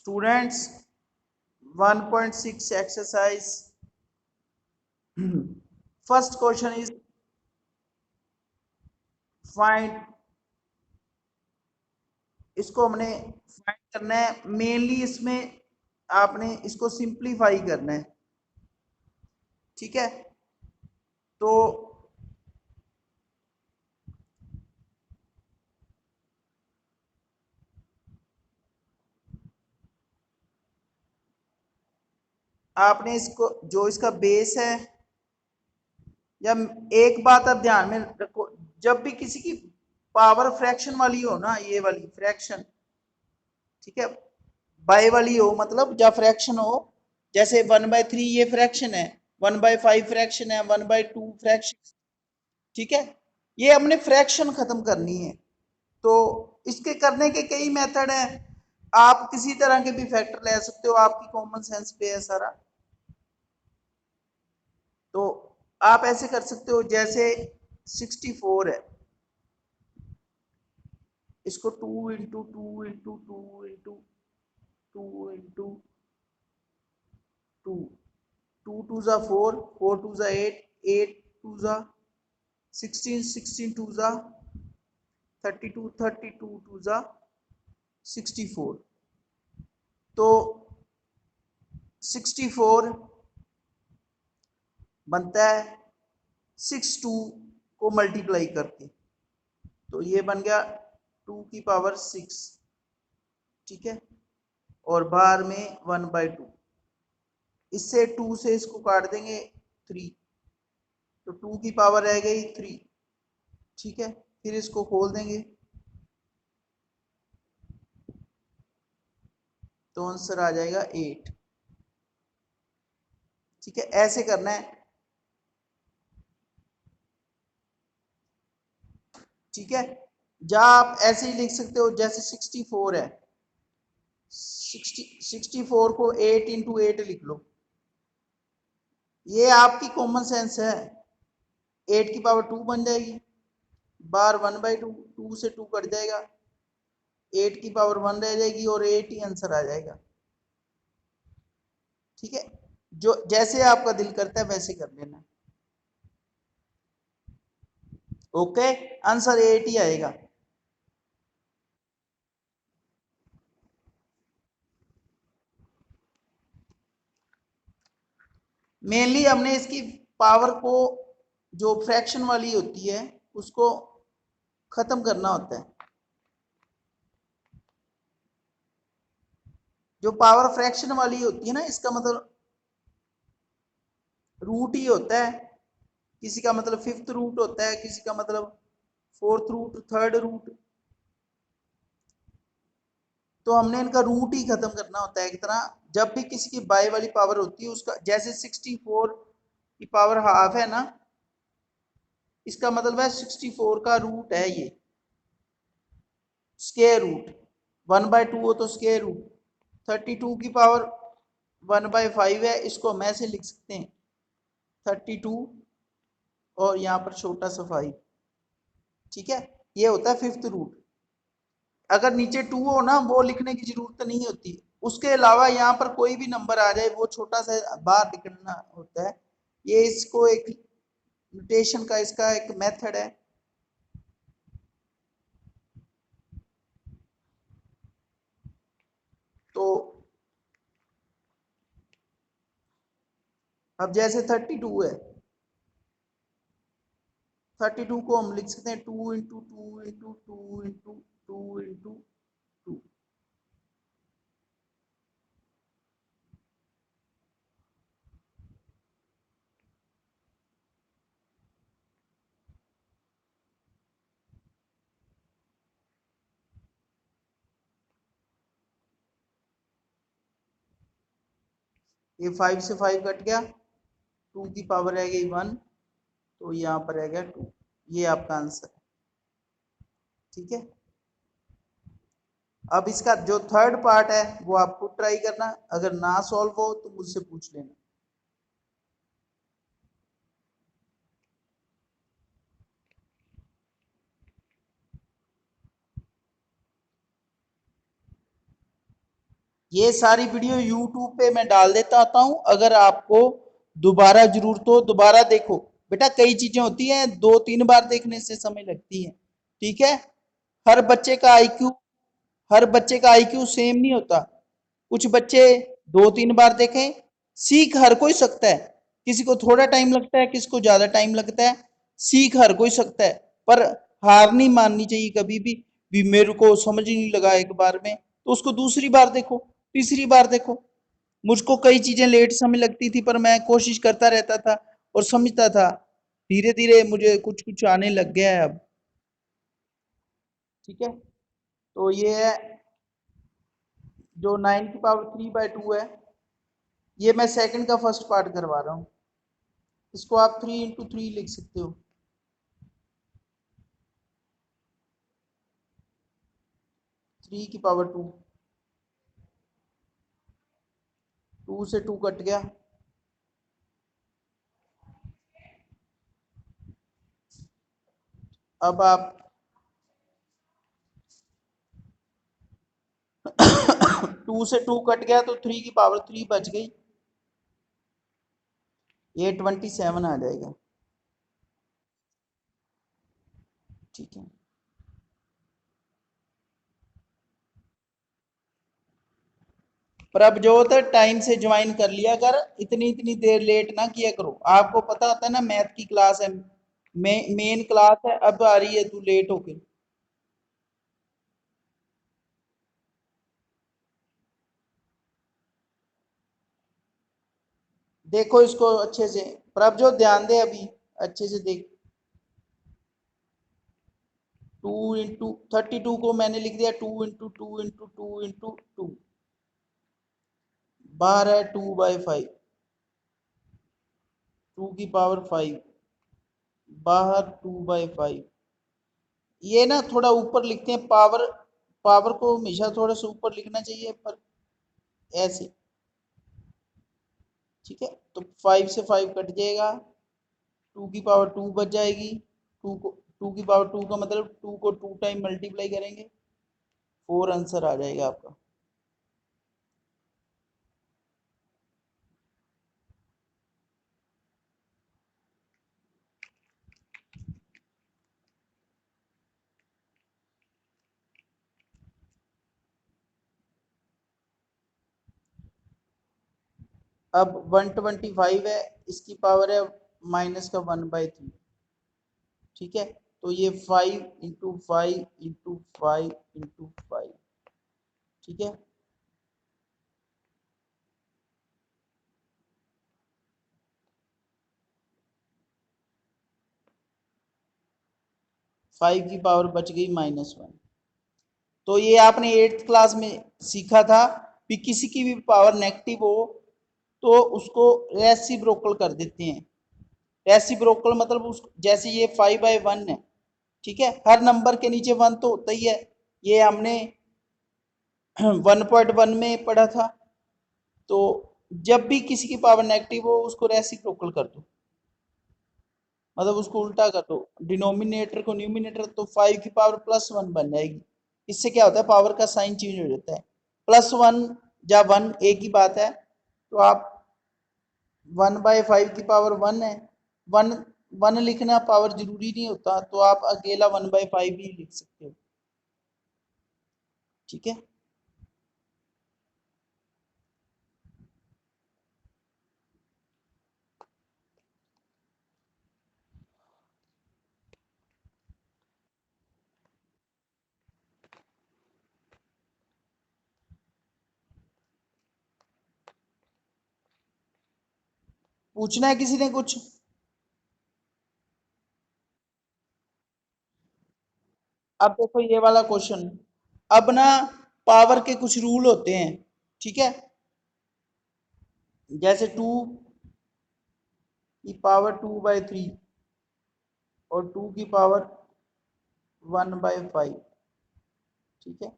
Students, 1.6 exercise. First question is find. इसको हमने find करना है। मेनली इसमें आपने इसको सिंप्लीफाई करना है, ठीक है। तो आपने इसको जो इसका बेस है, या एक बात आप ध्यान में रखो, जब भी किसी की पावर फ्रैक्शन वाली हो ना, ये वाली फ्रैक्शन, ठीक है, बाय वाली हो, मतलब जब फ्रैक्शन हो, जैसे 1/3 ये फ्रैक्शन है, 1/5 फ्रैक्शन है, 1/2 फ्रैक्शन, ठीक है। ये हमने फ्रैक्शन खत्म करनी है। तो इसके करने के कई मेथड हैं। आप किसी तरह के भी फैक्टर ले सकते हो, आपकी कॉमन सेंस पे है सारा। तो आप ऐसे कर सकते हो, जैसे 64 है, इसको 2 2 2 जा 4, 4 2 जा 8, 8 2 जा 16, 16 2 जा 32, 32 2 जा 64। तो 64 बनता है 62 को मल्टीप्लाई करके, तो ये बन गया 2 की पावर 6, ठीक है। और बाहर में 1/2, इससे 2 से इसको काट देंगे 3, तो 2 की पावर रह गई 3, ठीक है। फिर इसको खोल देंगे तो आंसर आ जाएगा 8, ठीक है। ऐसे करना है, ठीक है। या आप ऐसे ही लिख सकते हो, जैसे 64 है, 64 को 8 इंटू 8 लिख लो, ये आपकी कॉमन सेंस है। 8 की पावर 2 बन जाएगी, बार 1/2, 2 से 2 कट जाएगा, 8 की पावर 1 रह जाएगी और 8 ही आंसर आ जाएगा, ठीक है। जो जैसे आपका दिल करता है वैसे कर लेना, ओके। आंसर 8 ही आएगा। मेनली हमने इसकी पावर को, जो फ्रैक्शन वाली होती है, उसको खत्म करना होता है। जो पावर फ्रैक्शन वाली होती है ना, इसका मतलब रूट ही होता है। किसी का मतलब फिफ्थ रूट होता है, किसी का मतलब फोर्थ रूट, थर्ड रूट। तो हमने इनका रूट ही खत्म करना होता है एक तरह। जब भी किसी की बाय वाली पावर होती है, उसका जैसे 64 की पावर हाफ है ना, इसका मतलब है 64 का रूट है ये, स्क्वायर रूट। 1/2 हो तो स्क्वायर रूट। 32 की पावर 1/5 है, इसको हम ऐसे लिख सकते हैं 32 और यहाँ पर छोटा सा 5, ठीक है। ये होता है फिफ्थ रूट। अगर नीचे 2 हो ना, वो लिखने की जरूरत नहीं होती। उसके अलावा यहाँ पर कोई भी नंबर आ जाए, वो छोटा सा बाहर लिखना होता है। ये इसको एक नोटेशन का इसका एक मेथड है। तो अब जैसे 32 है, 32 को हम लिख सकते हैं 2 इंटू 2 इंटू 2 इंटू 2 इंटू 2। ये 5 से 5 कट गया, 2 की पावर रह गई 1, तो यहाँ पर रह गया 2। ये आपका आंसर है, ठीक है। अब इसका जो थर्ड पार्ट है वो आप खुद ट्राई करना, अगर ना सॉल्व हो तो मुझसे पूछ लेना। ये सारी वीडियो यूट्यूब पे मैं डाल देता आता हूँ, अगर आपको दोबारा जरूरत हो दोबारा देखो। बेटा कई चीजें होती हैं 2-3 बार देखने से समय लगती है, ठीक है। हर बच्चे का आईक्यू हर बच्चे का आईक्यू सेम नहीं होता। कुछ बच्चे 2-3 बार देखें, सीख हर कोई सकता है। किसी को थोड़ा टाइम लगता है, किसी को ज्यादा टाइम लगता है, सीख हर कोई सकता है। पर हार नहीं माननी चाहिए कभी भी मेरे को समझ ही नहीं लगा एक बार में, तो उसको दूसरी बार देखो, तीसरी बार देखो। मुझको कई चीजें लेट समझ लगती थी, पर मैं कोशिश करता रहता था और समझता था। धीरे धीरे मुझे कुछ कुछ आने लग गया है अब, ठीक है। तो ये है जो 9 की पावर 3/2 है, ये मैं सेकंड का फर्स्ट पार्ट करवा रहा हूँ। इसको आप 3 × 3 लिख सकते हो। 3 की पावर 2, 2 से 2 कट गया। अब आप 2 से 2 कट गया तो 3 की पावर 3 बच गई, ये 27 आ जाएगा, ठीक है। पर अब जो होता है टाइम से ज्वाइन कर लिया कर, इतनी इतनी देर लेट ना किया करो। आपको पता होता है ना मैथ की क्लास है, मेन क्लास है, अब आ रही है तू लेट होके। देखो इसको अच्छे से, प्रभजोत ध्यान दे अभी, अच्छे से देख। 2 × 32 को मैंने लिख दिया 2 × 2 × 2 × 2, बाहर है 2/5, 2 की पावर 5, बाहर 2/5। ये ना थोड़ा ऊपर लिखते हैं, पावर पावर को हमेशा थोड़ा सा ऊपर लिखना चाहिए, पर ऐसे, ठीक है। तो 5 से 5 कट जाएगा, 2 की पावर 2 बच जाएगी। 2 की पावर 2 का मतलब 2 को 2 टाइम मल्टीप्लाई करेंगे, 4 आंसर आ जाएगा आपका। अब 125 है, इसकी पावर है -1/3, ठीक है। तो ये 5 × 5 × 5 × 5, ठीक है। 5 की पावर बच गई -1। तो ये आपने 8th क्लास में सीखा था कि किसी की भी पावर नेगेटिव हो तो उसको रेसिप्रोकल कर देते हैं। रेसिप्रोकल मतलब उस, जैसे ये 5/1 है, ठीक है, हर नंबर के नीचे 1 तो होता ही है। ये हमने 1.1 में पढ़ा था। तो जब भी किसी की पावर नेगेटिव हो उसको रेसिप्रोकल कर दो, मतलब उसको उल्टा कर दो, डिनोमिनेटर को न्यूमिनेटर, तो 5 की पावर +1 बन जाएगी। इससे क्या होता है, पावर का साइन चेंज हो जाता है। +1 या 1 एक ही बात है। तो आप 1/5 की पावर 1 है, 1 1 लिखना पावर जरूरी नहीं होता, तो आप अकेला 1/5 भी लिख सकते हो, ठीक है। पूछना है किसी ने कुछ? अब देखो ये वाला क्वेश्चन, अब ना पावर के कुछ रूल होते हैं, ठीक है। जैसे 2 की पावर 2/3 और 2 की पावर 1/5, ठीक है।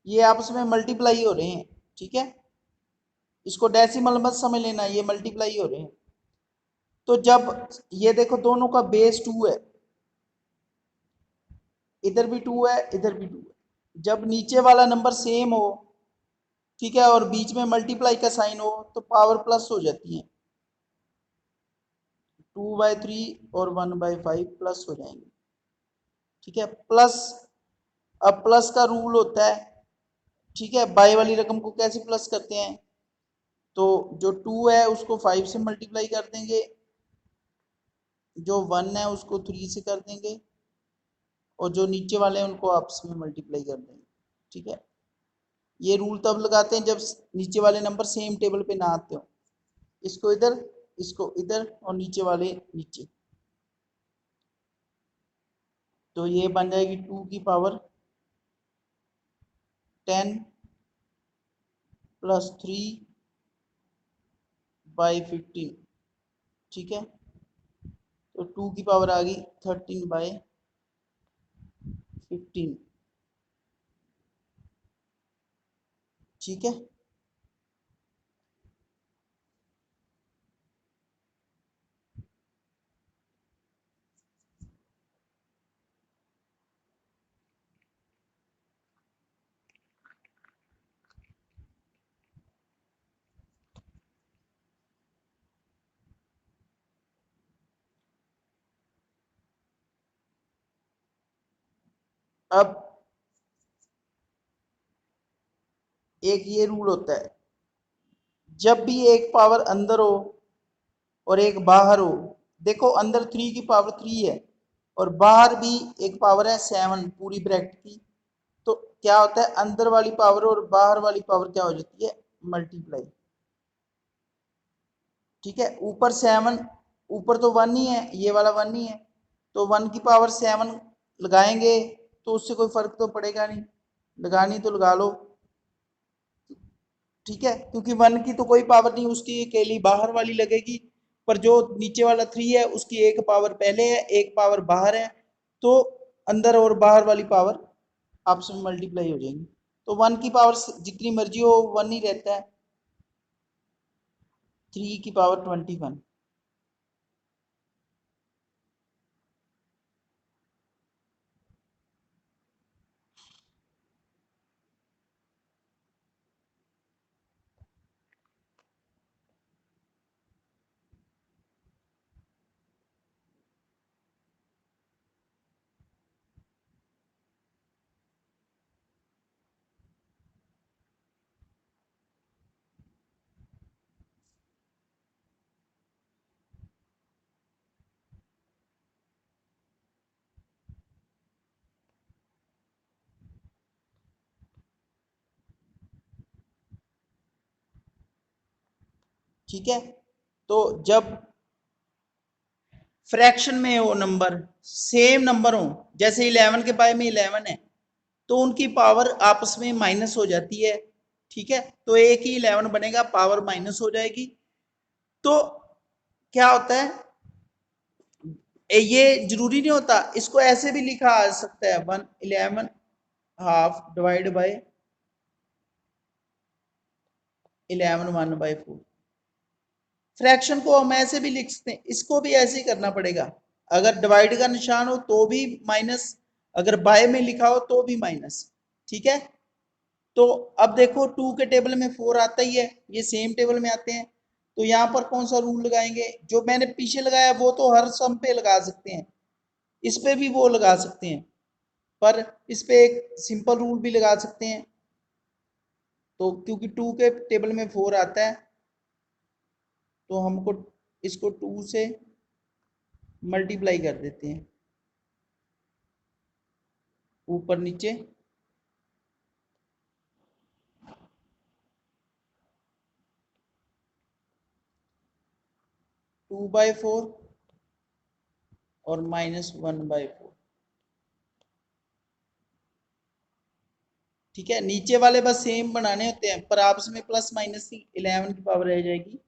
ये आपस में मल्टीप्लाई हो रहे हैं, ठीक है। इसको डेसिमल मत समझ लेना, ये मल्टीप्लाई हो रहे हैं। तो जब ये देखो दोनों का बेस 2 है, इधर भी 2 है, इधर भी 2 है, जब नीचे वाला नंबर सेम हो ठीक है, और बीच में मल्टीप्लाई का साइन हो तो पावर प्लस हो जाती है, 2/3 और 1/5 प्लस हो जाएंगे। ठीक है, प्लस, अब प्लस का रूल होता है, ठीक है, बाई वाली रकम को कैसे प्लस करते हैं, तो जो 2 है उसको 5 से मल्टीप्लाई कर देंगे, जो 1 है उसको 3 से कर देंगे, और जो नीचे वाले हैं उनको आपस में मल्टीप्लाई कर देंगे। ठीक है, ये रूल तब लगाते हैं जब नीचे वाले नंबर सेम टेबल पे ना आते हो, इसको इधर, इसको इधर, और नीचे वाले नीचे। तो ये बन जाएगी 2 की पावर 10 प्लस 3/15। ठीक है, तो 2 की पावर आ गई 13/15। ठीक है, अब एक ये रूल होता है, जब भी एक पावर अंदर हो और एक बाहर हो, देखो अंदर 3 की पावर 3 है और बाहर भी एक पावर है 7 पूरी ब्रैकेट की, तो क्या होता है, अंदर वाली पावर और बाहर वाली पावर क्या हो जाती है, मल्टीप्लाई। ठीक है, ऊपर 7, ऊपर तो 1 ही है, ये वाला 1 ही है, तो 1 की पावर 7 लगाएंगे तो उससे कोई फर्क तो पड़ेगा नहीं, लगानी तो लगा लो। ठीक है, क्योंकि 1 की तो कोई पावर नहीं, उसकी अकेली बाहर वाली लगेगी, पर जो नीचे वाला 3 है उसकी एक पावर पहले है, एक पावर बाहर है, तो अंदर और बाहर वाली पावर आपस में मल्टीप्लाई हो जाएंगी, तो 1 की पावर जितनी मर्जी हो 1 ही रहता है, 3 की पावर 21। ठीक है, तो जब फ्रैक्शन में हो नंबर, सेम नंबर हो, जैसे 11 के बाय में 11 है, तो उनकी पावर आपस में माइनस हो जाती है। ठीक है, तो एक ही 11 बनेगा, पावर माइनस हो जाएगी, तो क्या होता है, ये जरूरी नहीं होता, इसको ऐसे भी लिखा आ सकता है, 1/11 हाफ डिवाइड बाय 11 1/4। फ्रैक्शन को हम ऐसे भी लिख सकते हैं, इसको भी ऐसे ही करना पड़ेगा, अगर डिवाइड का निशान हो तो भी माइनस, अगर बाय में लिखा हो तो भी माइनस। ठीक है, तो अब देखो 2 के टेबल में 4 आता ही है, ये सेम टेबल में आते हैं, तो यहाँ पर कौन सा रूल लगाएंगे, जो मैंने पीछे लगाया वो तो हर सम पे लगा सकते हैं, इस पे भी वो लगा सकते हैं, पर इस पे एक सिंपल रूल भी लगा सकते हैं, तो क्योंकि 2 के टेबल में 4 आता है, तो हमको इसको 2 से मल्टीप्लाई कर देते हैं, ऊपर नीचे, 2/4 और -1/4। ठीक है, नीचे वाले बस सेम बनाने होते हैं, पर आपस में प्लस माइनस की 11 की पावर रह जाएगी,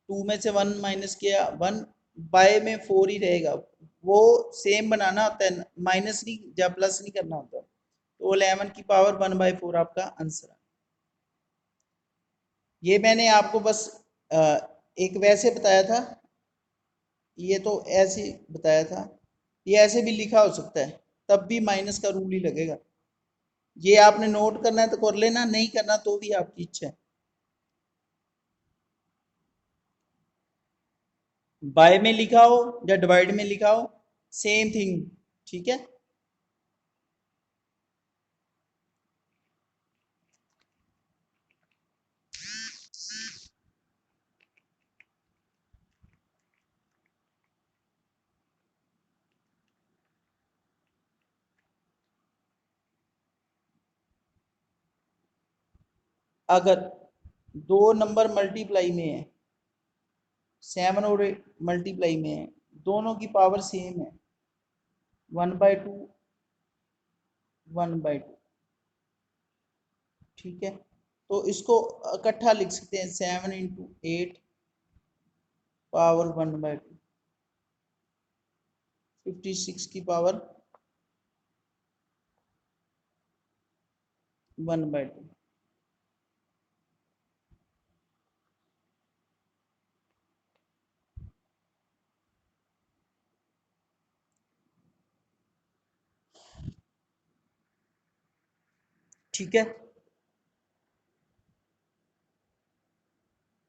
2 में से 1 माइनस किया, 1 बाय में 4 ही रहेगा, वो सेम बनाना होता है, माइनस नहीं या प्लस नहीं करना होता, तो 11 की पावर 1/4 आपका आंसर है। ये मैंने आपको बस एक वैसे बताया था, ये तो ऐसे बताया था, ये ऐसे भी लिखा हो सकता है, तब भी माइनस का रूल ही लगेगा। ये आपने नोट करना है तो कर लेना, नहीं करना तो भी आपकी इच्छा है। बाय में लिखा हो या डिवाइड में लिखा हो, सेम थिंग। ठीक है। अगर दो नंबर मल्टीप्लाई में है, 7 और मल्टीप्लाई में है, दोनों की पावर सेम है, 1/2, 1/2। ठीक है, तो इसको इकट्ठा लिख सकते हैं, 7 × 8 पावर 1/2, 56 की पावर 1/2। ठीक है।